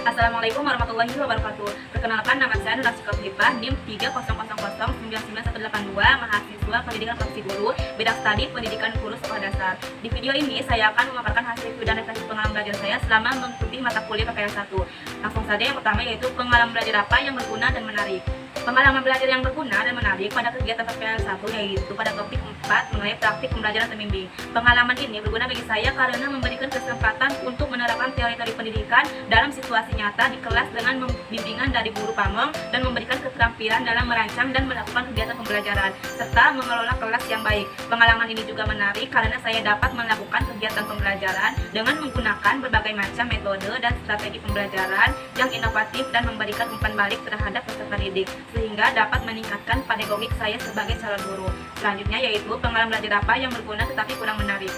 Assalamualaikum warahmatullahi wabarakatuh. Perkenalkan, nama saya Nur Asyika Filipah, NIM 300099182, mahasiswa pendidikan profesi guru, bidang studi pendidikan guru sekolah dasar. Di video ini saya akan memaparkan hasil review dan refleksi pengalaman belajar saya selama mengikuti mata kuliah PPL 1. Langsung saja, yang pertama yaitu pengalaman belajar apa yang berguna dan menarik. Pengalaman belajar yang berguna dan menarik pada kegiatan PPL 1 yaitu pada topik 4 mengenai praktik pembelajaran pembimbing. Pengalaman ini berguna bagi saya karena memberikan kesempatan untuk menerapkan teori-teori pendidikan dalam situasi nyata di kelas dengan bimbingan dari guru pamong dan memberikan keterampilan dalam merancang dan melakukan kegiatan pembelajaran serta mengelola kelas yang baik. Pengalaman ini juga menarik karena saya dapat melakukan kegiatan pembelajaran dengan menggunakan berbagai macam metode dan strategi pembelajaran yang inovatif dan memberikan umpan balik terhadap peserta didik, sehingga dapat meningkatkan pedagogik saya sebagai calon guru. Selanjutnya yaitu pengalaman belajar apa yang berguna tetapi kurang menarik.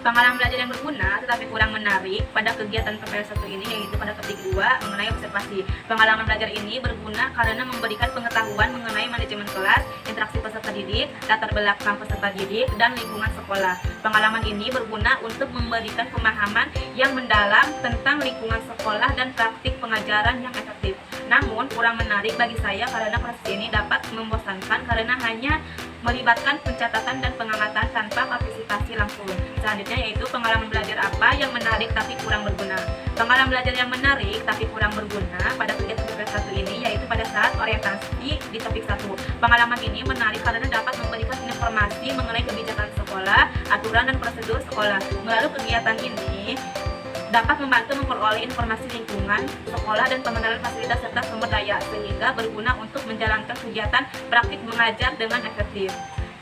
Pengalaman belajar yang berguna tetapi kurang menarik pada kegiatan PPL 1 ini yaitu pada topik 2 mengenai observasi. Pengalaman belajar ini berguna karena memberikan pengetahuan mengenai manajemen kelas, interaksi peserta didik, latar belakang peserta didik, dan lingkungan sekolah. Pengalaman ini berguna untuk memberikan pemahaman yang mendalam tentang lingkungan sekolah dan praktik pengajaran yang efektif. Namun kurang menarik bagi saya karena proses ini dapat membosankan karena hanya melibatkan pencatatan dan pengamatan tanpa partisipasi langsung. Selanjutnya yaitu pengalaman belajar apa yang menarik tapi kurang berguna. Pengalaman belajar yang menarik tapi kurang berguna pada kegiatan PPL 1 ini yaitu pada saat orientasi di topik 1. Pengalaman ini menarik karena dapat memberikan informasi mengenai kebijakan sekolah, aturan dan prosedur sekolah. Melalui kegiatan ini dapat membantu memperoleh informasi lingkungan, sekolah, dan pengenalan fasilitas serta sumber daya, sehingga berguna untuk menjalankan kegiatan praktik mengajar dengan efektif.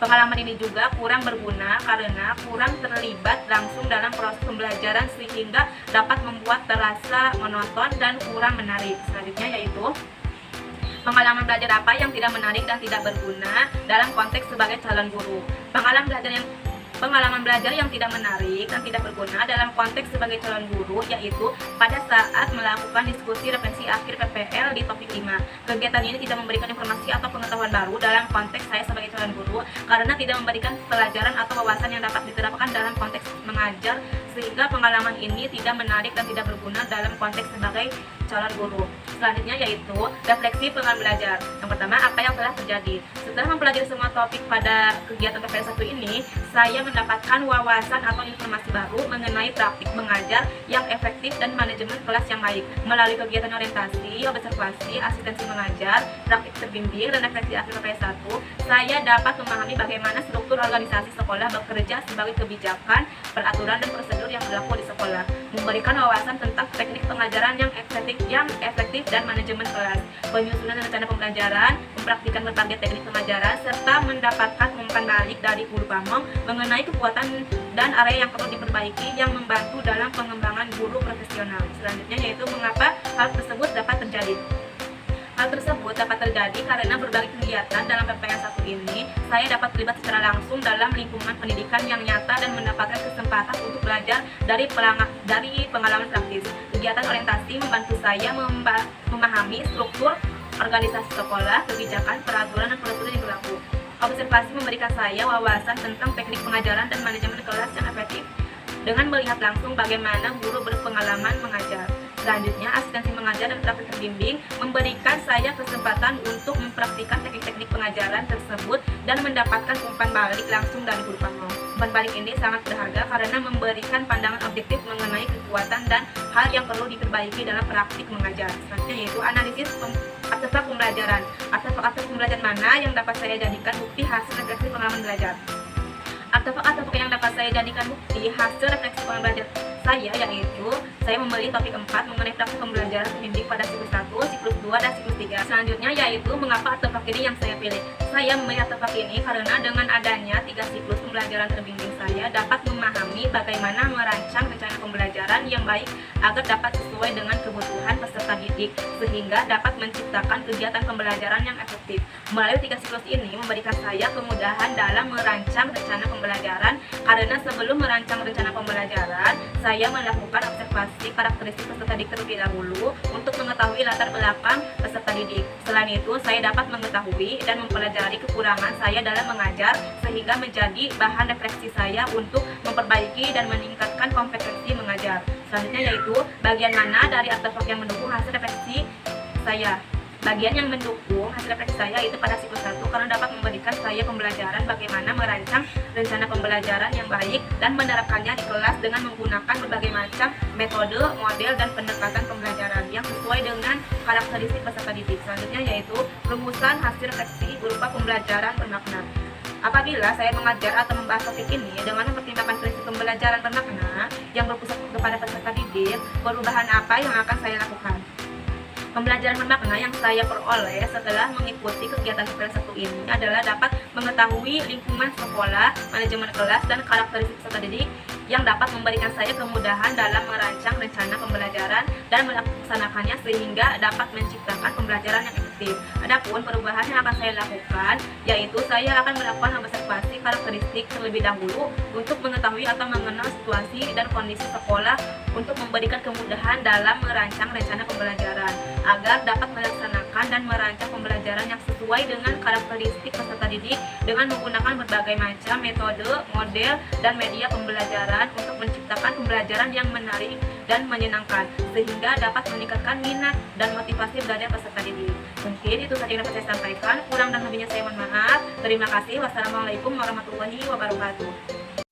Pengalaman ini juga kurang berguna karena kurang terlibat langsung dalam proses pembelajaran sehingga dapat membuat terasa monoton dan kurang menarik. Selanjutnya yaitu pengalaman belajar apa yang tidak menarik dan tidak berguna dalam konteks sebagai calon guru. Pengalaman belajar yang tidak menarik dan tidak berguna dalam konteks sebagai calon guru yaitu pada saat melakukan diskusi refleksi akhir PPL di topik 5. Kegiatan ini tidak memberikan informasi atau pengetahuan baru dalam konteks saya sebagai calon guru karena tidak memberikan pelajaran atau wawasan yang dapat diterapkan dalam konteks mengajar, sehingga pengalaman ini tidak menarik dan tidak berguna dalam konteks sebagai calon guru. Selanjutnya yaitu refleksi pengalaman belajar. Yang pertama, apa yang telah terjadi. Setelah mempelajari semua topik pada kegiatan PPL 1 ini, saya mendapatkan wawasan atau informasi baru mengenai praktik mengajar yang efektif dan manajemen kelas yang baik. Melalui kegiatan orientasi, observasi, asistensi mengajar, praktik terbimbing, dan refleksi akhir PPL 1, saya dapat memahami bagaimana struktur organisasi sekolah bekerja sebagai kebijakan, peraturan, dan prosedur yang berlaku di sekolah, memberikan wawasan tentang teknik pengajaran yang efektif dan manajemen kelas, penyusunan rencana pembelajaran, mempraktikkan berbagai teknik pengajaran, serta mendapatkan umpan balik dari guru pamong mengenai kekuatan dan area yang perlu diperbaiki yang membantu dalam pengembangan guru profesional. Selanjutnya yaitu mengapa hal tersebut dapat terjadi. Hal tersebut dapat terjadi karena berbagai kegiatan dalam PPL 1 ini saya dapat terlibat secara langsung dalam lingkungan pendidikan yang nyata dan mendapatkan kesempatan untuk belajar dari pengalaman praktis. Kegiatan orientasi membantu saya memahami struktur organisasi sekolah, kebijakan, peraturan, dan prosedur yang berlaku. Observasi memberikan saya wawasan tentang teknik pengajaran dan manajemen kelas yang efektif dengan melihat langsung bagaimana guru berpengalaman mengajar. Selanjutnya, asistensi mengajar dan praktik terbimbing memberikan saya kesempatan untuk mempraktikkan teknik-teknik pengajaran tersebut dan mendapatkan umpan balik langsung dari guru pamong. Umpan balik ini sangat berharga karena memberikan pandangan objektif mengenai kekuatan dan hal yang perlu diperbaiki dalam praktik mengajar. Selanjutnya yaitu analisis artefak pembelajaran. Artefak pembelajaran mana yang dapat saya jadikan bukti hasil refleksi pengalaman belajar? Artefak yang dapat saya jadikan bukti hasil refleksi pengalaman belajar saya yaitu saya memilih topik 4 mengenai praktik pembelajaran pembimbing pada siklus 1, siklus 2, dan siklus 3. Selanjutnya yaitu mengapa artefak ini yang saya pilih. Saya memilih artefak ini karena dengan adanya 3 siklus pembelajaran terbimbing saya dapat memahami bagaimana merancang rencana pembelajaran yang baik agar dapat sesuai dengan kebutuhan peserta didik sehingga dapat menciptakan kegiatan pembelajaran yang efektif. Melalui 3 siklus ini memberikan saya kemudahan dalam merancang rencana pembelajaran karena sebelum merancang rencana pembelajaran saya melakukan observasi karakteristik peserta didik terlebih dahulu untuk mengetahui latar belakang peserta didik. Selain itu, saya dapat mengetahui dan mempelajari kekurangan saya dalam mengajar sehingga menjadi bahan refleksi saya untuk memperbaiki dan meningkatkan kompetensi mengajar. Selanjutnya yaitu bagian mana dari artefak yang mendukung hasil refleksi saya. Bagian yang mendukung hasil refleksi saya itu pada siklus 1 karena dapat memberikan saya pembelajaran bagaimana merancang rencana pembelajaran yang baik dan menerapkannya di kelas dengan menggunakan berbagai macam metode, model, dan pendekatan pembelajaran yang sesuai dengan karakteristik peserta didik. Selanjutnya yaitu rumusan hasil refleksi berupa pembelajaran bermakna. Apabila saya mengajar atau membahas topik ini dengan mempertimbangkan prinsip pembelajaran bermakna yang berpusat kepada peserta didik, perubahan apa yang akan saya lakukan? Pembelajaran bermakna yang saya peroleh setelah mengikuti kegiatan TPL 1 ini adalah dapat mengetahui lingkungan sekolah, manajemen kelas, dan karakteristik peserta didik yang dapat memberikan saya kemudahan dalam merancang rencana pembelajaran dan melaksanakannya sehingga dapat menciptakan pembelajaran yang efektif. Adapun perubahan yang akan saya lakukan yaitu saya akan melakukan observasi karakteristik terlebih dahulu untuk mengetahui atau mengenal situasi dan kondisi sekolah untuk memberikan kemudahan dalam merancang rencana pembelajaran agar dapat melaksanakan dan merancang pembelajaran yang sesuai dengan karakteristik peserta didik dengan menggunakan berbagai macam metode, model, dan media pembelajaran untuk menciptakan pembelajaran yang menarik dan menyenangkan sehingga dapat meningkatkan minat dan motivasi belajar peserta didik. Mungkin itu saja yang dapat saya sampaikan. Kurang dan lebihnya saya mohon maaf. Terima kasih. Wassalamualaikum warahmatullahi wabarakatuh.